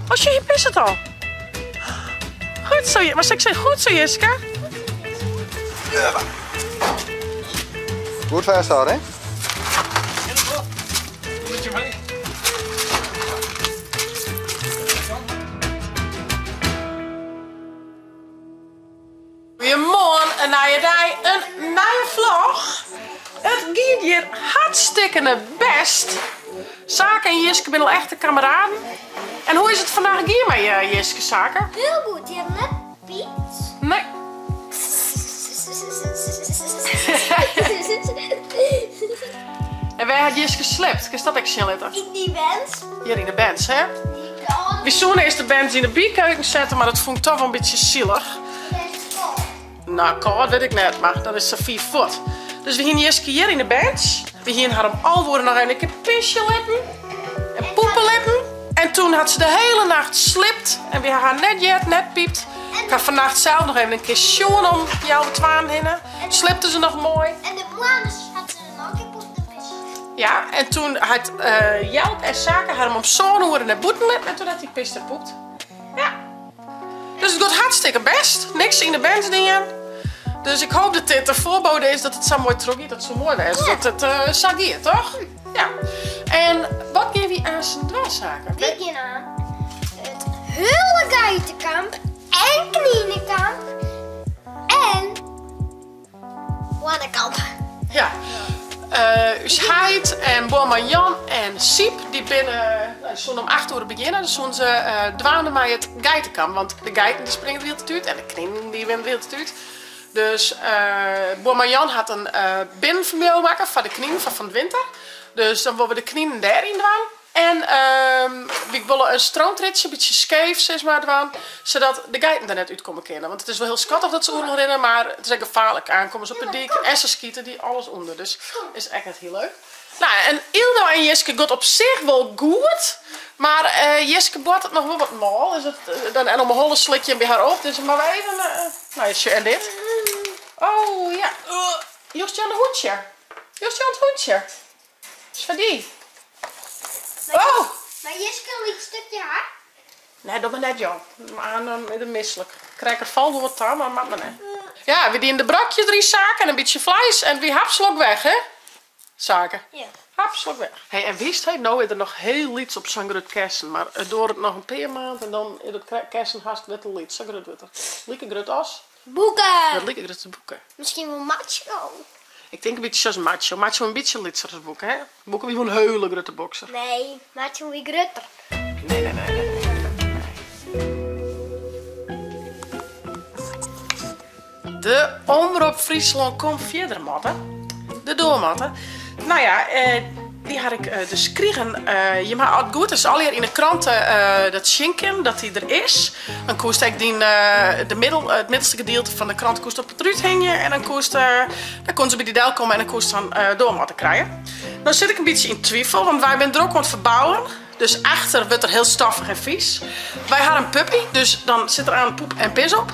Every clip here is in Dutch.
Oh, zie je, is het al? Goed zo, maar ik zeg goed zo, Jiska. Goed vasthouden, hè? Goedemorgen, een nieuwe dag, een nieuwe vlog. Het gaat hier hartstikke best. Zaken en Jiske zijn al echte kameraden. En hoe is het vandaag hier met Jiske, Zaken? Heel goed, je hebt net Piet. Nee. En wij hadden Jiske geslept. Is dat echt letter? In die band. Hier in de bands, hè? Bijzonder is de band in de bierkeuken zetten, maar dat vond ik toch wel een beetje zielig. Nou, koud weet ik net, maar dat is zo 4 voet. Dus we gingen Jiske hier in de bands. We gingen haar om al worden nog een keer pisje letten. En poepen letten. En toen had ze de hele nacht slipt. En we haar net piept. Ik had vannacht zelf nog even een keer sjoen om jouw twaan heen. Slipte ze nog mooi. En de moeders had ze nog een keer poepen pisje. Ja, en toen had Jelp en Zaken haar hem op zo'n horen naar boeten letten. En toen had hij pist en poept. Ja. Dus het gaat hartstikke best. Niks in de bands dingen. Dus ik hoop dat dit de voorbode is dat het zo mooi teruggaat, dat het zo mooi is. Ja. Dat het sagiert, toch? Ja. En wat geef je aan zijn dwarszaken? We gaan aan het Hullegeitenkamp en Knienekamp en Wannekamp. Ja. Scheid en Boma Jan en Siep, die binnen zo'n om 8 uur beginnen. Dus toen ze dwaanen bij het geitenkamp. Want de geiten die springen weer te en de knieën die winnen weer te Dus Boma Jan had een binnenvermeel maken van de knieën van de winter. Dus dan willen we de knieën daarin doen. En we willen een stroomtritje, een beetje scheef, zeg maar, doen, zodat de geiten er net uit komen kennen. Want het is wel heel schattig dat ze oorlog rennen, maar het is echt gevaarlijk. Aankomen ze op het dik en ze schieten die alles onder. Dus is echt net heel leuk. Nou, en Ildo en Jiske gaat op zich wel goed. Maar Jiske wordt het nog wel wat mal. Dus dan en om een holle slikje bij haar op. Dus maar even, nou, en dit. Oh ja. Justje aan het hoedje. Justje aan het hoedje. Is van die. Oh! Maar Jiske liet een stukje haar. Nee, dat ben net Jan. Maar dan is het misselijk. Ik krijg er val door wat taal, maar maakt me niet. Ja, we die in de brokje 3 zaken en een beetje vlees. En wie hapslok weg, hè? Zaken. Ja. Hapslok weg. Hey, en wist hij, nou is er nog heel iets op zo'n groot kersen. Maar door het nog een paar maand en dan is het kersen haast net een lied. Zo'n groot witter. Lieke groot as. Boeken. Dat lieke grote boeken. Misschien wel macho. Ik denk een beetje zoals macho. Macho een beetje litser als boeken, hè? Boeken wie van een hele grote bokser. Nee, macho wie grutter. Nee. De Omroep Friesland komt verder, matten. De doormatten. Nou ja, die had ik dus gekregen. Je mag het goed, dus al hier in de kranten dat schinken, dat die er is. Dan koest ik die, het middelste gedeelte van de krant koest op het ruut hingen. En dan kon ze bij die deel komen en dan koest dan doormatten krijgen. Nou zit ik een beetje in twijfel, want wij zijn er ook aan het verbouwen. Dus achter wordt er heel stoffig en vies. Wij hadden een puppy, dus dan zit er aan poep en pis op.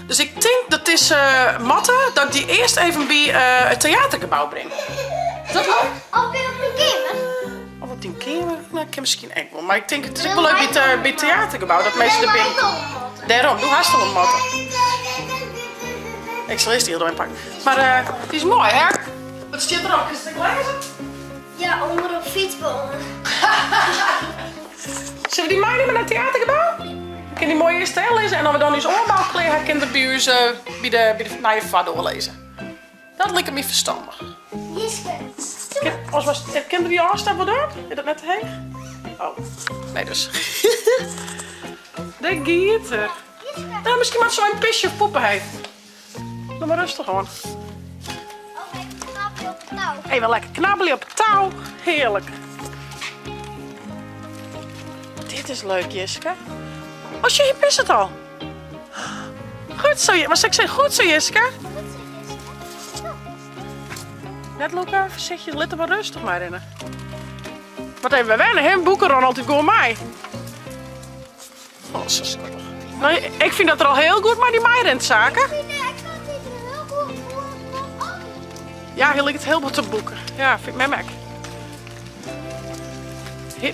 Dus ik denk dat is matten, dat ik die eerst even bij het theatergebouw breng. Is dat leuk? Of weer op mijn kamer. Of op die kamer? Nou, ik heb misschien echt wel. Maar ik denk het is ook wel leuk bij het theatergebouw, dat mensen er binnen. Daarom, doe haast wel een matten. Ik zal eerst die heel pakken. Maar die is mooi, hè? Wat zit er ook? Is het lezen? Ja, onder een fietsbomen. Zullen we die meenemen naar het theatergebouw? Ik kan die mooie stijl lezen en dan we dan eens oorbouwkleren kunnen bij ons bij de nieuwe vader lezen. Dat lijkt me verstandig. Jiske. Kende die aanstaan wat dat? Is dat net te heeg? Oh, nee dus. De gieter. Nou, misschien maar zo'n pisje of poepen heeft. Doe maar rustig gewoon. Oh, even een knapje op het touw. Even lekker knabbelen op het touw. Heerlijk. Dit is leuk, Jiske. Oh, je is het al. Goed zo, maar ik zeg goed zo, Jiske. Net Luca, voorzichtig, let er maar rustig maar in. Wat even we wennen, hè? Boeken Ronald, die gewoon mij. Oh, zo schattig. Nou, ik vind dat er al heel goed, maar die mij rent zaken. Ik vind het heel goed voor. Ja, heel ik het heel goed te boeken. Ja, vind ik mij mek.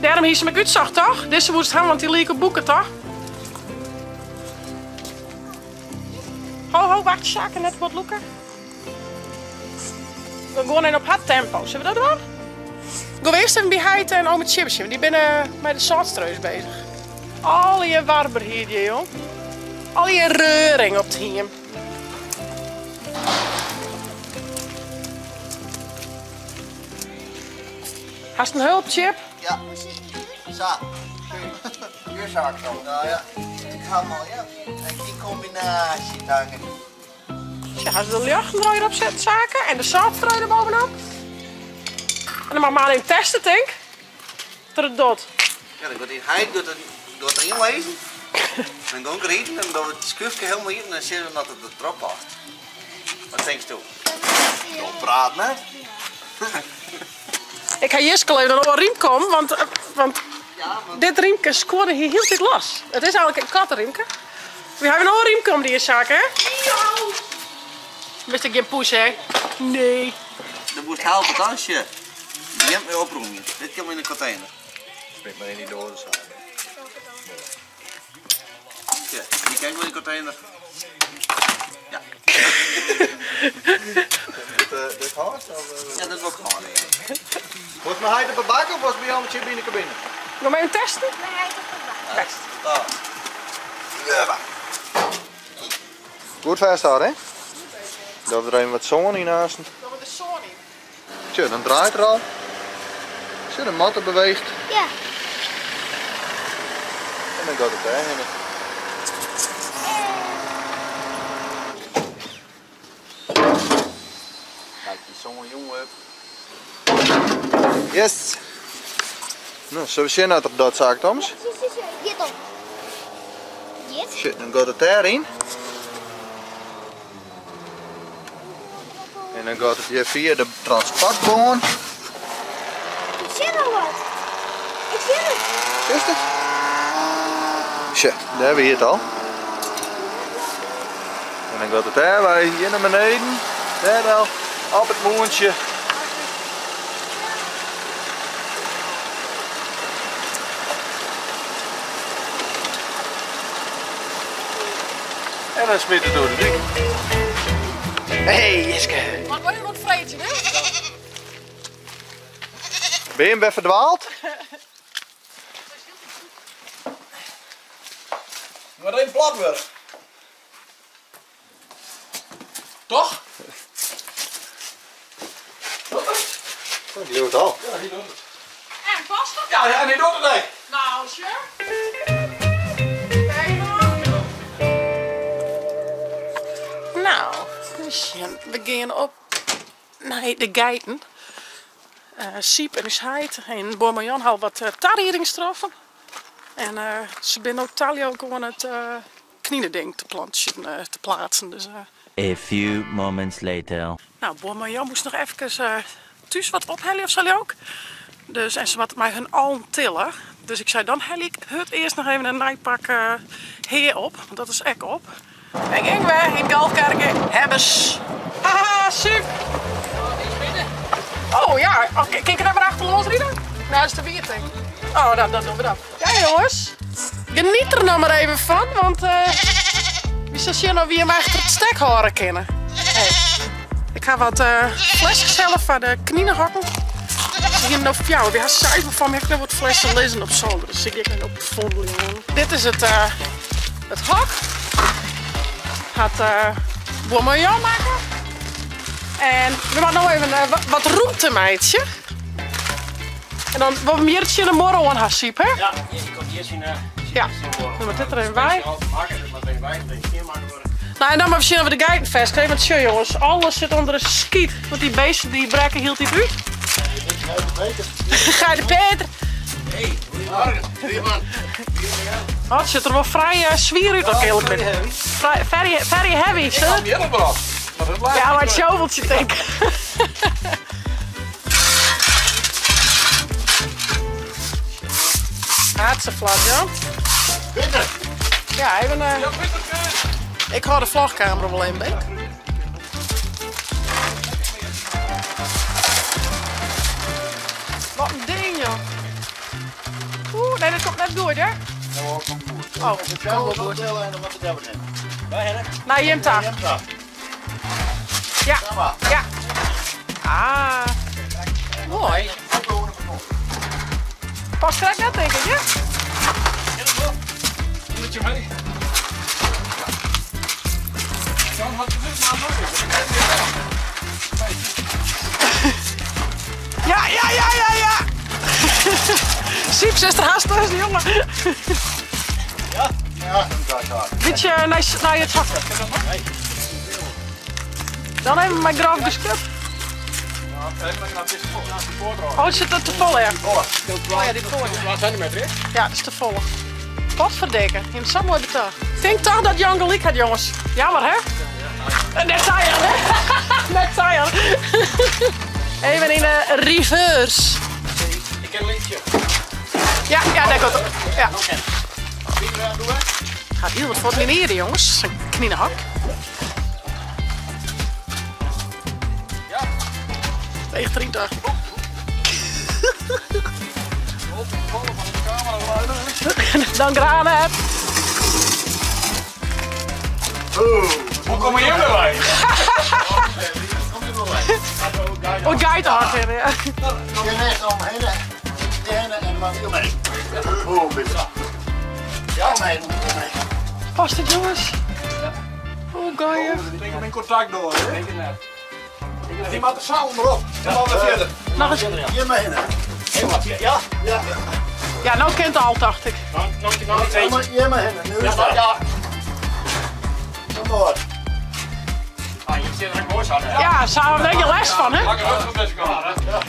Daarom hier ze me uitzocht, toch? Deze moest gaan, want die lieken boeken, toch? Ho, wacht, Sjaak, net wat lukken. We gaan gewoon in op hard tempo, zullen we dat doen? Gaan we eerst even bij Heid en Ome Chipsje, want die binnen met de zoutstreus bezig. Al je warber hier, joh. Al je reuring op het hier. Hast een hulp, Chip? Ja. Zo. Hier zou ik zo. Nou ja, ik ga maar, ja. En die combinatie hangen. Ja, als de luchtdraaier op zet zaken en de zoutstrui er bovenop. En dan mag maar alleen testen, denk ik. Tot het dood. Ja, dan gaat die Heid door erin lezen. Dan ga ik rijden en dan het skufje helemaal in en dan zien we dat het er erop past. Wat denk je toe? Don't praten, hè? Ik ga Jiske even nog een riem komen, want Ja, maar... dit riemke scoorde hier heel dit los. Het is eigenlijk een kattenriemke. We hebben nog een riemke om die zaken, hè? Wist ik geen poes, hè? Nee. Dan moest helpen dansje. Die hebt me oproemen. Dit kan in een container. Spreek maar in die dozen samen. Ja, die kan wel in de container. Ja. Dit hard? Ja, dat wordt gewoon. Was mijn heid op de bak of was bij jou met je in de cabine? Nog maar even testen? Best. Ja. Goed vasthouden, hè? Dat we er even wat zon in naast. Dat we de Sony. Tja, dan draait er al. Zie, de matten beweegt Ja. en dan gaat het daarheen. Kijk, die zo'n jongen. Yes! Nou, zullen we zien dat er dat zaak, Thomas? Hier dan. Dit? Shit, dan gaat het daarin. En dan gaat het hier via de transportbaan. Ik zie nog wat. Ik zie het. Is het? Shit, daar hebben we het al. En dan gaat het daarbij hier naar beneden. Daar al, op het moontje. En dan smit het door de dik. Hey, Jiske. Wat wil je nog vreetje, hè? Ben je hem weer verdwaald? Maar één plat weer. Toch? Die doet het al. Ja, die doet het. En past het? Ja, en die doet het niet. Nou, sure. Nou, dus we gaan op naar de geiten. Siep en Heid en Boer-Marjan hadden wat tarrieringstroffen. En ze zijn ook Talio gewoon het kniedending te plaatsen. Dus, A few moments later. nou, Boer-Marjan moest nog even thuis wat ophellen of zo ook. Dus, en ze had mij hun allen tillen. Dus ik zei, dan hel ik het eerst nog even een nijpak heer op. Want dat is ek op. En ging we in Kalfkerken hebbes. Haha, super. Oh ja, kijk er even achter ons rijden. Nou, dat is de bierting. Oh, dan doen we dat. Ja jongens, geniet er nou maar even van, want wie zal zien of wie hem achter het stek horen kennen. Hey. Ik ga wat flesjes zelf van de knieën hakken. Hier nog voor jou. We hebben cijfer van me. Ik heb nog wat flessen lezen op zolder. Dus ik ga op vondeling. Dit is het hak. Gaat Boer-Marjan maken. En we maken nou even wat roemte, meidje. En dan wat meer het in de morgen aan haar siep, hè? Ja, je komt hier zien. Ja. Dan moet dit er even bij. worden. Nou, en dan maar we zien of we de geiten vastgeven. Want zo jongens, alles zit onder een skiet. Want die beesten die brekken hield die uit. Ga je de Peter. Hey, goedemorgen. Goedemorgen. Oh, het ziet er wel vrij zwier uit ook heel beetje. Very heavy, hè? Ja, maar het shoveltje denk ik. Hartstikke ja. Peter. Ja, even ik hou de vlogcamera wel een beetje. Wat een ding, joh. dat komt net goed, hè? Oh, kom wel goed. Nou, Jimta. Ja, ja. Ah, mooi. Pas krijg net, denk ik, hè? Ja, ja, ja, ja, ja. Siep, zuster, haast thuis, die jongen. Ja, dat gaat. Beetje naar je zak. Dan hebben we mijn graf geskut. Oh, het zit er te vol, hè? Oh ja, die vol. Ja, dat is te vol. Potverdikken, je hebt zo mooi betaald. Ik denk toch dat Jan gelijk had, jongens. Jammer, hè? Net zei je, hè? Net zei je. Even in de reverse. Ik ken een liedje. Ja, ja, dat komt. Ja. Gaat heel wat voor lineren, jongens. Zijn knienhak. Ja. Tegen 30. Dan granen. Hoe kom je erbij? Oh, guide hard in, ja. Je legt omheen. En maar niet omheen. Ja, omheen. Past het, jongens? Oh, ga je? Ik ben in contact door, hè? Die maakt de zaal erop. Dan gaan we verder. Nog eens. Hier mee. Ja? Ja. Ja, nou kent het al, dacht ik. Nog twee. Hier mee. Nu is dat. Ja. Kom maar. Ah, je zit er een koers aan. Ja, ze hebben er een beetje les van, hè? Lekker rustig best gaan, hè? Ja.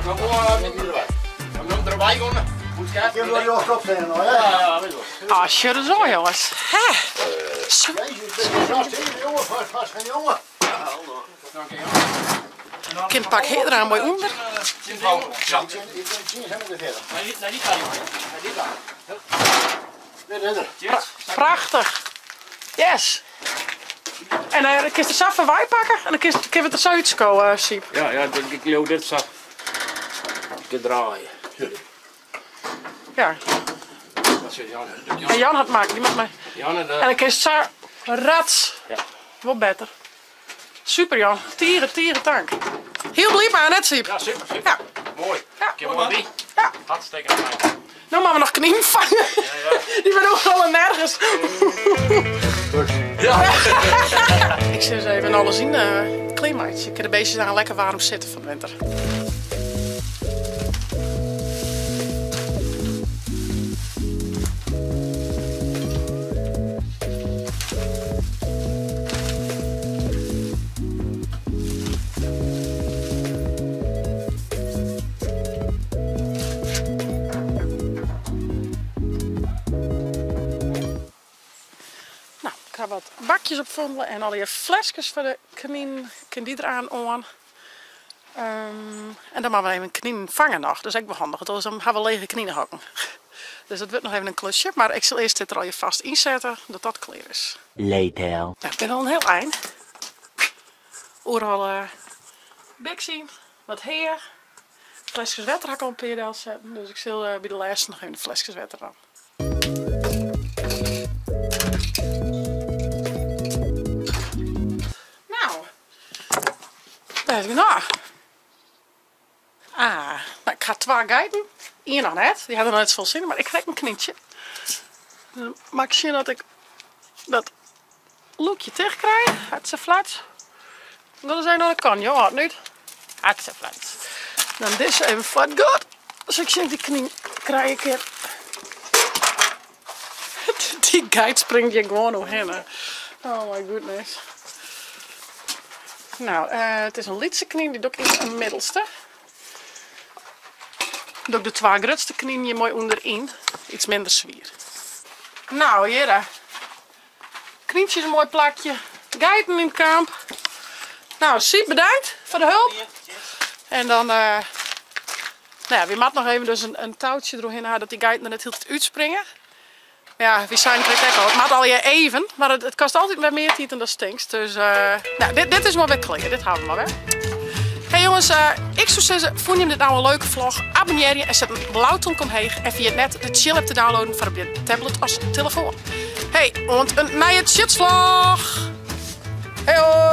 We moeten erbij gaan. Moet kijken. Je wil je ook opnemen, hoor. Ja, weet je wel. Ah, shit is zo, jongens. Hè? Kind pak heel eraan mooi onder. Prachtig. Yes. En dan kun je de saf van wij pakken en dan kun je het er zo uitskomen, Siep. Ja, ik loop dit zo. Ik draaien. Ja. Dat zit Jan. En Jan had maken, die mag mij. Jan en En dan kun je het zo rats. Ja. Wat beter. Super, Jan. Tieren tank. Heel blij maar, net Siep. Ja, super. Ja. Mooi. Ja. Ik heb er drie. Ja. Hartstikke fijn. Nou maar we nog knieën vangen. Die ben ook al nergens. Ja. Ik zou eens even alles zien. Klimaatje. Ik kan de beestjes daar lekker warm zitten van de winter. Ik ga wat bakjes opvondelen en al die flesjes voor de kanin, kan die eraan aan. En dan maken we even een kanin vangen nog, dat is ook wel handig, dus dan gaan we lege kaninen hakken. Dus dat wordt nog even een klusje, maar ik zal eerst dit er al je vast inzetten, dat dat klaar is. Later. Nou, ik ben al een heel eind. Overal biksie, wat heer, flesjes water ga ik al een PDL zetten, dus ik zal bij de laatste nog even de flesjes water aan. Daar is nog. Nou, ik ga 2 guiden. Eén nog net. Die hadden nog net veel zin, maar ik krijg een knietje. Dan maak ik zien dat ik dat lookje terug krijg. Het is flat. Dat is nog een kan, joh. Niet. Het is flat. Dan deze even flat goed. Dus ik zie die knie krijg ik hier. Die guide springt je gewoon nog heen. Oh my goodness. Nou, het is een lietse knie, die doe ik in een middelste. Doe ik de 2 grootste knieën mooi onderin, iets minder zwier. Nou, hier. Knietjes een mooi plakje, geiten in het kamp. Nou, Siep, bedankt voor de hulp. En dan, nou ja, we moeten nog even dus een touwtje doorheen houden dat die geiten er net heel tijd uitspringen. Ja, we zijn het al. Het maakt al je even, maar het kost altijd weer meer tijd en dat stinkt. Dus, nou, dit is maar weer klikken. Dit houden we maar weer. Hey jongens. jongens, ik zou zeggen, vond je dit nou een leuke vlog? Abonneer je en zet een blauwtong omheen. En via het net de chill app te downloaden voor op je tablet als telefoon. Hey, en een nieuwe chitsvlog! Hey!